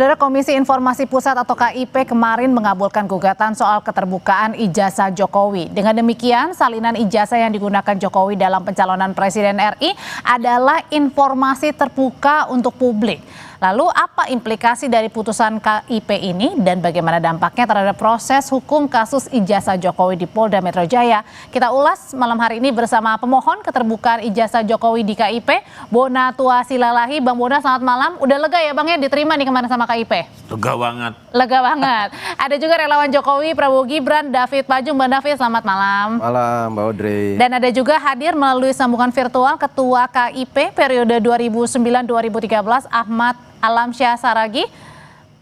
Saudara, Komisi Informasi Pusat atau KIP kemarin mengabulkan gugatan soal keterbukaan ijazah Jokowi. Dengan demikian, salinan ijazah yang digunakan Jokowi dalam pencalonan Presiden RI adalah informasi terbuka untuk publik. Lalu apa implikasi dari putusan KIP ini dan bagaimana dampaknya terhadap proses hukum kasus ijazah Jokowi di Polda Metro Jaya? Kita ulas malam hari ini bersama pemohon keterbukaan ijazah Jokowi di KIP, Bona Tua Silalahi. Bang Bona, selamat malam. Udah lega ya Bang ya diterima nih kemarin sama KIP? Lega banget. Lega banget. Ada juga relawan Jokowi, Prabowo Gibran, David Pajung. Bang David, selamat malam. Malam, Mbak Audrey. Dan ada juga hadir melalui sambungan virtual Ketua KIP periode 2009-2013, Ahmad Alamsyah Saragih.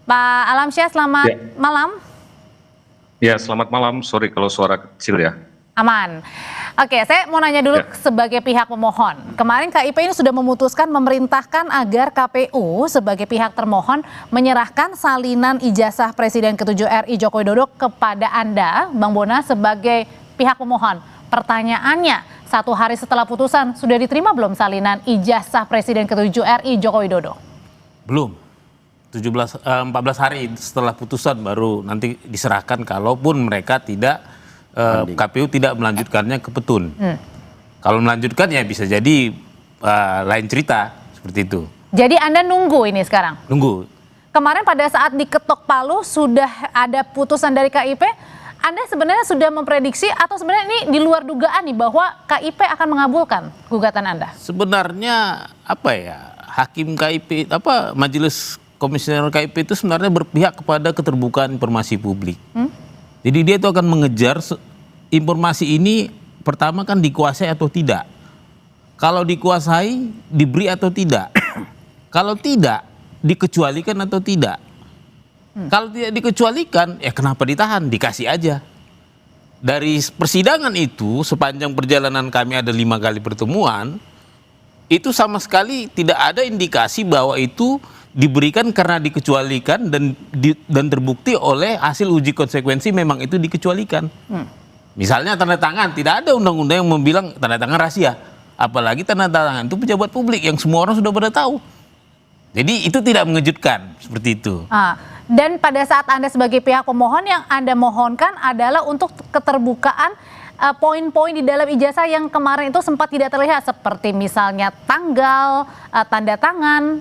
Pak Alamsyah, selamat malam. Ya, selamat malam. Sorry kalau suara kecil ya. Aman. Oke, saya mau nanya dulu sebagai pihak pemohon. Kemarin KIP ini sudah memutuskan memerintahkan agar KPU sebagai pihak termohon menyerahkan salinan ijazah Presiden ke-7 RI Joko Widodo kepada Anda, Bang Bona, sebagai pihak pemohon. Pertanyaannya, 1 hari setelah putusan, sudah diterima belum salinan ijazah Presiden ke-7 RI Joko Widodo? Belum. 14 hari setelah putusan baru nanti diserahkan kalaupun mereka tidak KPU tidak melanjutkannya ke petun. Kalau melanjutkan ya bisa jadi lain cerita seperti itu. Jadi Anda nunggu ini sekarang? Nunggu. Kemarin pada saat diketok palu sudah ada putusan dari KIP, Anda sebenarnya sudah memprediksi atau sebenarnya ini di luar dugaan nih bahwa KIP akan mengabulkan gugatan Anda? Sebenarnya apa ya, hakim KIP, majelis komisioner KIP itu sebenarnya berpihak kepada keterbukaan informasi publik. Jadi dia itu akan mengejar informasi ini pertama kan dikuasai atau tidak. Kalau dikuasai, diberi atau tidak. Kalau tidak, dikecualikan atau tidak. Kalau tidak dikecualikan, ya kenapa ditahan? Dikasih aja. Dari persidangan itu, sepanjang perjalanan kami ada 5 kali pertemuan, itu sama sekali tidak ada indikasi bahwa itu diberikan karena dikecualikan dan terbukti oleh hasil uji konsekuensi memang itu dikecualikan. Misalnya tanda tangan, tidak ada undang-undang yang membilang tanda tangan rahasia. Apalagi tanda tangan itu pejabat publik yang semua orang sudah pada tahu. Jadi itu tidak mengejutkan seperti itu. Dan pada saat Anda sebagai pihak pemohon yang Anda mohonkan adalah untuk keterbukaan poin-poin di dalam ijazah yang kemarin itu sempat tidak terlihat seperti misalnya tanggal, tanda tangan,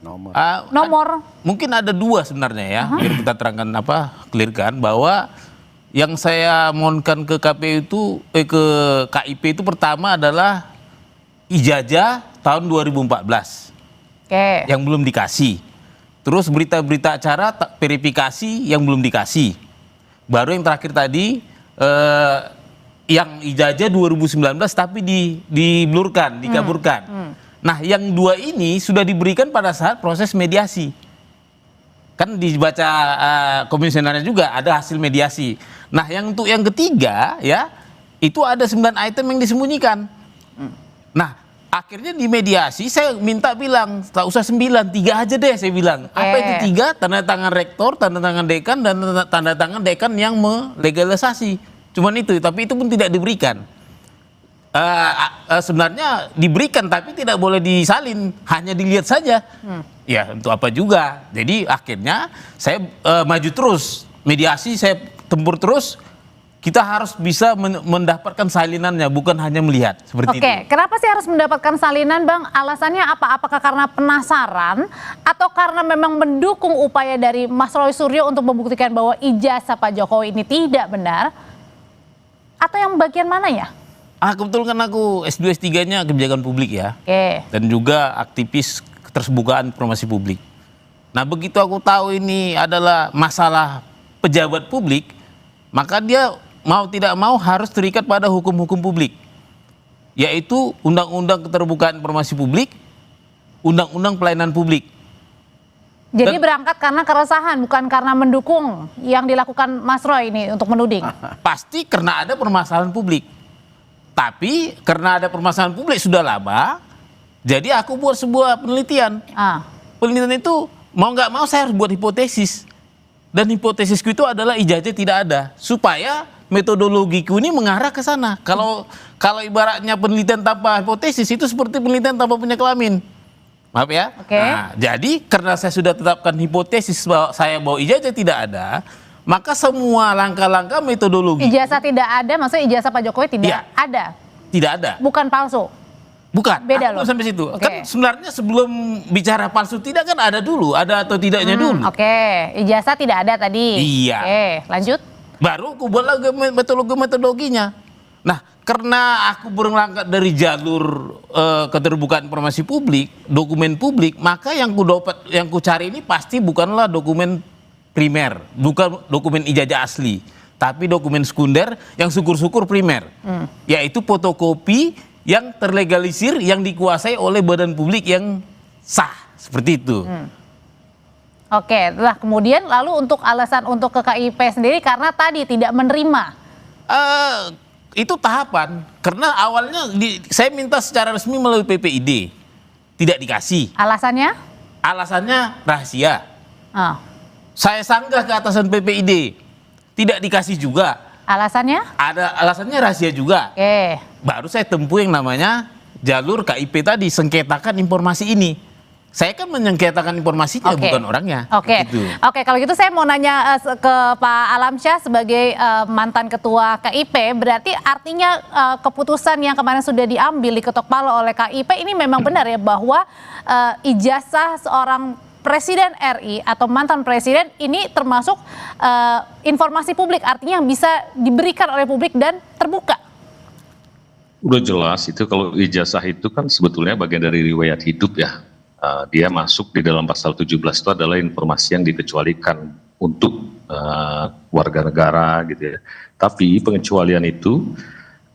nomor. Mungkin ada 2 sebenarnya ya. Biar kita terangkan clearkan bahwa yang saya mohonkan ke KPU itu ke KIP itu pertama adalah ijazah tahun 2014. Yang belum dikasih. Terus berita-berita acara verifikasi yang belum dikasih. Baru yang terakhir tadi yang ijazah 2019 tapi diblurkan, dikaburkan. Nah, yang 2 ini sudah diberikan pada saat proses mediasi. Kan dibaca komisionernya juga ada hasil mediasi. Nah, yang untuk yang ketiga ya, itu ada 9 item yang disembunyikan. Nah, akhirnya di mediasi saya minta bilang, tak usah 9, 3 aja deh saya bilang. Apa itu 3? Tanda tangan rektor, tanda tangan dekan, dan tanda tangan dekan yang melegalisasi. Cuman itu, tapi itu pun tidak diberikan. Sebenarnya diberikan tapi tidak boleh disalin, hanya dilihat saja. Ya untuk apa juga. Jadi akhirnya saya maju terus, mediasi saya tempur terus. Kita harus bisa mendapatkan salinannya, bukan hanya melihat seperti itu. Kenapa sih harus mendapatkan salinan, Bang? Alasannya apa? Apakah karena penasaran atau karena memang mendukung upaya dari Mas Roy Suryo untuk membuktikan bahwa ijazah Pak Jokowi ini tidak benar? Atau yang bagian mana ya? Kebetulan kan aku S2 S3-nya kebijakan publik ya. Dan juga aktivis keterbukaan informasi publik. Nah, begitu aku tahu ini adalah masalah pejabat publik, maka dia mau tidak mau harus terikat pada hukum-hukum publik. Yaitu Undang-Undang Keterbukaan Informasi Publik, Undang-Undang Pelayanan Publik. Jadi berangkat karena keresahan, bukan karena mendukung yang dilakukan Mas Roy ini untuk menuding? Pasti karena ada permasalahan publik. Tapi karena ada permasalahan publik sudah lama, jadi aku buat sebuah penelitian. Penelitian itu mau nggak mau saya harus buat hipotesis. Dan hipotesisku itu adalah ijazah tidak ada. Supaya metodologiku ini mengarah ke sana. Kalau ibaratnya penelitian tanpa hipotesis itu seperti penelitian tanpa punya kelamin. Maaf ya. Oke. Nah, jadi karena saya sudah tetapkan hipotesis bahwa ijazah tidak ada, maka semua langkah-langkah metodologi Ijazah tidak ada, maksudnya ijazah Pak Jokowi tidak Iya. ada, tidak ada. bukan palsu. Bukan. Beda Aku loh. belum sampai situ. Oke. Kan sebenarnya sebelum bicara palsu tidak kan ada dulu, ada atau tidaknya dulu. Oke, ijazah tidak ada tadi. Iya. Oke, lanjut. Baru aku buat lagi metodologinya. Nah, karena aku berangkat dari jalur keterbukaan informasi publik, dokumen publik, maka yang ku cari ini pasti bukanlah dokumen primer, bukan dokumen ijazah asli, tapi dokumen sekunder yang syukur-syukur primer, yaitu fotokopi yang terlegalisir, yang dikuasai oleh badan publik yang sah, seperti itu. Oke, lah kemudian lalu untuk alasan untuk ke KIP sendiri karena tadi tidak menerima. Itu tahapan, karena awalnya saya minta secara resmi melalui PPID, tidak dikasih. Alasannya? Alasannya rahasia. Ah. Saya sanggah ke atasan PPID, tidak dikasih juga. Alasannya? Ada alasannya rahasia juga. Oke. Baru saya tempuh yang namanya jalur KIP tadi, sengketakan informasi ini. Saya kan menyengketakan informasinya, Oke. bukan orangnya. Oke, Gitu. oke. Kalau gitu saya mau nanya ke Pak Alamsyah sebagai mantan ketua KIP, berarti artinya keputusan yang kemarin sudah diambil diketok palu oleh KIP ini memang benar ya bahwa ijazah seorang Presiden RI atau mantan presiden ini termasuk informasi publik, artinya yang bisa diberikan oleh publik dan terbuka. Udah jelas itu kalau ijazah itu kan sebetulnya bagian dari riwayat hidup ya. Dia masuk di dalam pasal 17 itu adalah informasi yang dikecualikan untuk warga negara gitu ya. Tapi pengecualian itu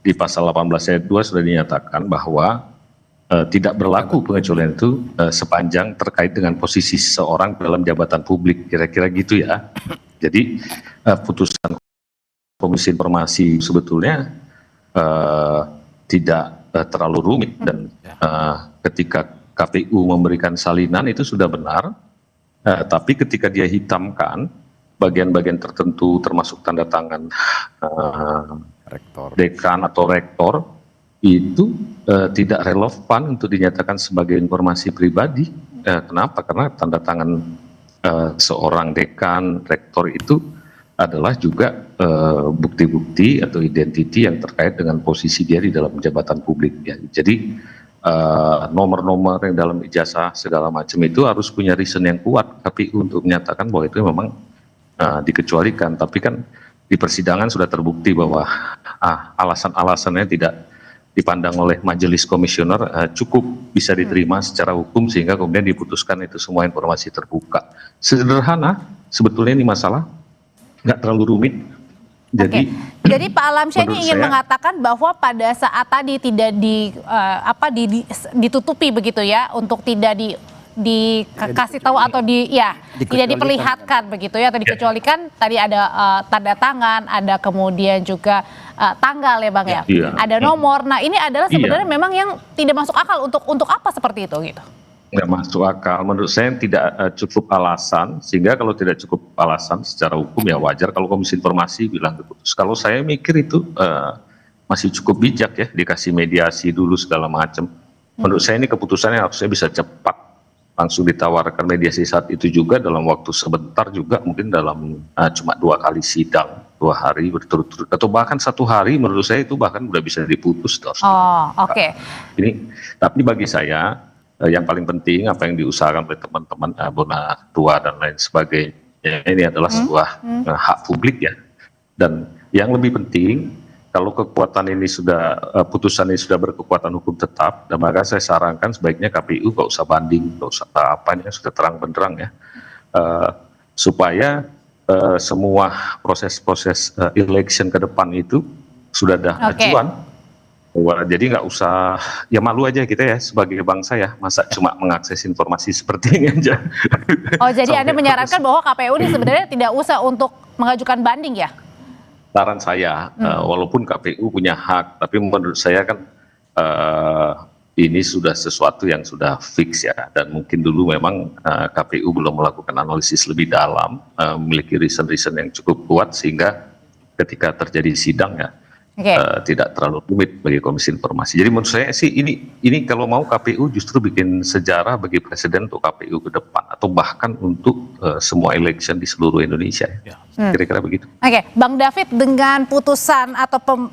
di pasal 18 ayat 2 sudah dinyatakan bahwa tidak berlaku pengecualian itu sepanjang terkait dengan posisi seseorang dalam jabatan publik, kira-kira gitu ya. Jadi putusan Komisi Informasi sebetulnya tidak terlalu rumit dan ketika KPU memberikan salinan itu sudah benar, tapi ketika dia hitamkan bagian-bagian tertentu termasuk tanda tangan dekan atau rektor itu tidak relevan untuk dinyatakan sebagai informasi pribadi. Kenapa? Karena tanda tangan seorang dekan, rektor itu adalah juga bukti-bukti atau identiti yang terkait dengan posisi dia di dalam jabatan publik. Ya. Jadi nomor-nomor yang dalam ijazah segala macam itu harus punya reason yang kuat KPU untuk menyatakan bahwa itu memang dikecualikan. Tapi kan di persidangan sudah terbukti bahwa alasan-alasannya tidak dipandang oleh majelis komisioner cukup bisa diterima secara hukum sehingga kemudian diputuskan itu semua informasi terbuka. Sederhana, sebetulnya ini masalah nggak terlalu rumit. Jadi Pak Alamsyah ini ingin mengatakan bahwa pada saat tadi tidak ditutupi begitu ya, untuk tidak dikasih tahu atau tidak diperlihatkan begitu ya, atau dikecualikan tadi ada tanda tangan, ada kemudian juga tanggal ya Bang ya, ada nomor. Nah ini adalah sebenarnya memang yang tidak masuk akal, untuk apa seperti itu gitu? Nggak masuk akal, menurut saya tidak cukup alasan, sehingga kalau tidak cukup alasan secara hukum ya wajar kalau Komisi Informasi bilang diputus. Kalau saya mikir itu masih cukup bijak ya, dikasih mediasi dulu segala macam. Menurut saya ini keputusannya harusnya bisa cepat, langsung ditawarkan mediasi saat itu juga dalam waktu sebentar juga, mungkin dalam cuma 2 kali sidang, 2 hari berturut-turut atau bahkan 1 hari, menurut saya itu bahkan udah bisa diputus. Oke. Ini tapi bagi saya yang paling penting apa yang diusahakan oleh teman-teman Bona Tua dan lain sebagainya ini adalah sebuah hak publik ya. Dan yang lebih penting, kalau kekuatan ini sudah putusan ini sudah berkekuatan hukum tetap, dan maka saya sarankan sebaiknya KPU gak usah banding, gak usah apanya, sudah terang benderang ya, supaya semua proses-proses election ke depan itu sudah ada acuan. Jadi nggak usah, ya malu aja kita ya sebagai bangsa ya, masa cuma mengakses informasi seperti ini aja. Oh jadi Anda menyarankan bahwa KPU ini sebenarnya tidak usah untuk mengajukan banding ya? Saran saya, walaupun KPU punya hak, tapi menurut saya kan ini sudah sesuatu yang sudah fix ya, dan mungkin dulu memang KPU belum melakukan analisis lebih dalam, memiliki reason-reason yang cukup kuat sehingga ketika terjadi sidang ya, Oke. tidak terlalu rumit bagi Komisi Informasi. Jadi menurut saya sih ini kalau mau KPU justru bikin sejarah bagi Presiden untuk KPU ke depan atau bahkan untuk semua election di seluruh Indonesia. Ya. Kira-kira begitu. Oke, Bang David, dengan putusan atau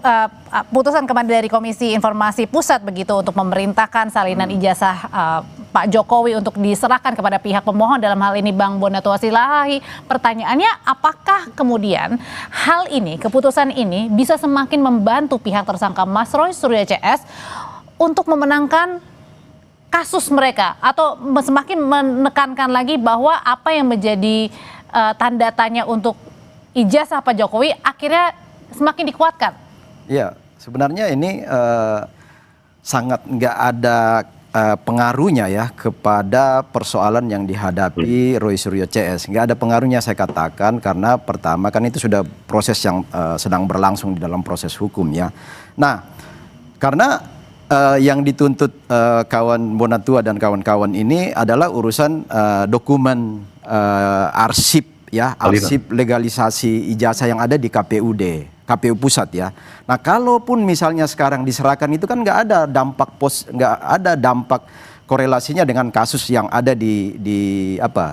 putusan kemarin dari Komisi Informasi Pusat begitu untuk memerintahkan salinan ijazah Pak Jokowi untuk diserahkan kepada pihak pemohon, dalam hal ini Bang Bonatua Silahi, pertanyaannya apakah kemudian hal ini, keputusan ini bisa semakin membantu pihak tersangka Mas Roy Suryo CS untuk memenangkan kasus mereka, atau semakin menekankan lagi bahwa apa yang menjadi tanda tanya untuk ijazah Pak Jokowi akhirnya semakin dikuatkan? Ya, sebenarnya ini sangat nggak ada pengaruhnya ya kepada persoalan yang dihadapi Roy Suryo CS. Nggak ada pengaruhnya saya katakan, karena pertama kan itu sudah proses yang sedang berlangsung di dalam proses hukum ya. Nah, karena yang dituntut kawan Bonatua dan kawan-kawan ini adalah urusan dokumen arsip ya, arsip legalisasi ijazah yang ada di KPU Pusat ya. Nah, kalaupun misalnya sekarang diserahkan itu kan nggak ada dampak korelasinya dengan kasus yang ada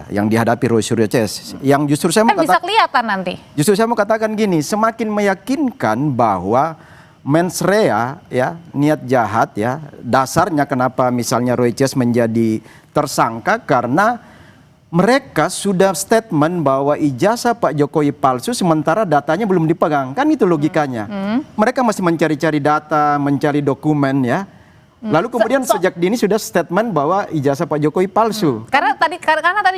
yang dihadapi Roy Suryo CS. Yang justru saya mau bisa kelihatan nanti. Justru saya mau katakan gini, semakin meyakinkan bahwa mens rea ya, niat jahat ya, dasarnya kenapa misalnya Roy CS menjadi tersangka karena mereka sudah statement bahwa ijazah Pak Jokowi palsu sementara datanya belum dipegang. Kan itu logikanya. Mereka masih mencari-cari data, mencari dokumen ya. Lalu kemudian sejak dini sudah statement bahwa ijazah Pak Jokowi palsu. Karena tadi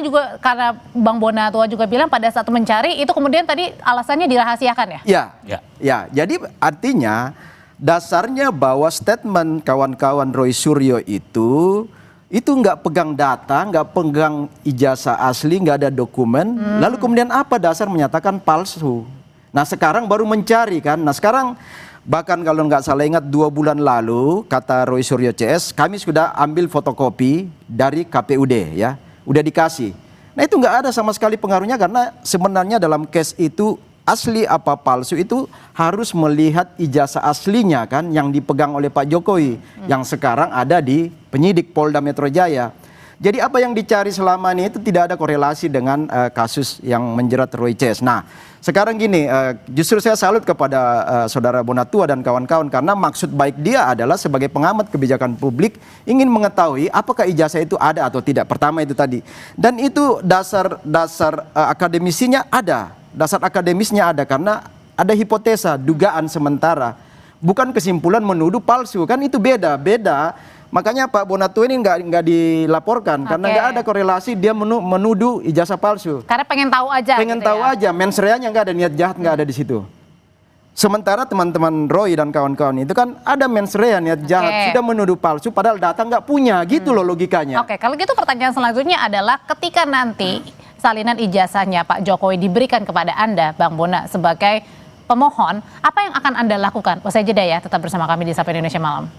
juga karena Bang Bonatua juga bilang pada saat mencari itu kemudian tadi alasannya dirahasiakan ya? Ya. Jadi artinya dasarnya bahwa statement kawan-kawan Roy Suryo itu nggak pegang data, nggak pegang ijazah asli, nggak ada dokumen. Lalu kemudian apa dasar menyatakan palsu? Nah, sekarang baru mencari kan. Nah, sekarang bahkan kalau nggak salah ingat 2 bulan lalu kata Roy Suryo CS, kami sudah ambil fotokopi dari KPUD ya, udah dikasih. Nah, itu nggak ada sama sekali pengaruhnya, karena sebenarnya dalam case itu asli apa palsu itu harus melihat ijazah aslinya kan yang dipegang oleh Pak Jokowi yang sekarang ada di penyidik Polda Metro Jaya. Jadi apa yang dicari selama ini itu tidak ada korelasi dengan kasus yang menjerat Roy CS. Nah, sekarang gini, justru saya salut kepada saudara Bonatua dan kawan-kawan, karena maksud baik dia adalah sebagai pengamat kebijakan publik ingin mengetahui apakah ijazah itu ada atau tidak. Pertama itu tadi. Dan itu dasar akademisinya ada. Dasar akademisnya ada, karena ada hipotesa, dugaan sementara, bukan kesimpulan menuduh palsu, kan itu beda. Makanya Pak Bonatua ini nggak dilaporkan karena nggak ada korelasi dia menuduh ijazah palsu. Karena pengen tahu aja. Pengen tahu aja, mens rea-nya nggak ada, niat jahat nggak ada di situ. Sementara teman-teman Roy dan kawan-kawan itu kan ada mens rea, niat jahat, sudah menuduh palsu padahal data nggak punya, gitu loh logikanya. Oke, kalau gitu pertanyaan selanjutnya adalah ketika nanti salinan ijazahnya Pak Jokowi diberikan kepada Anda, Bang Bona, sebagai pemohon, apa yang akan Anda lakukan? Usai jeda ya, tetap bersama kami di Sapa Indonesia Malam.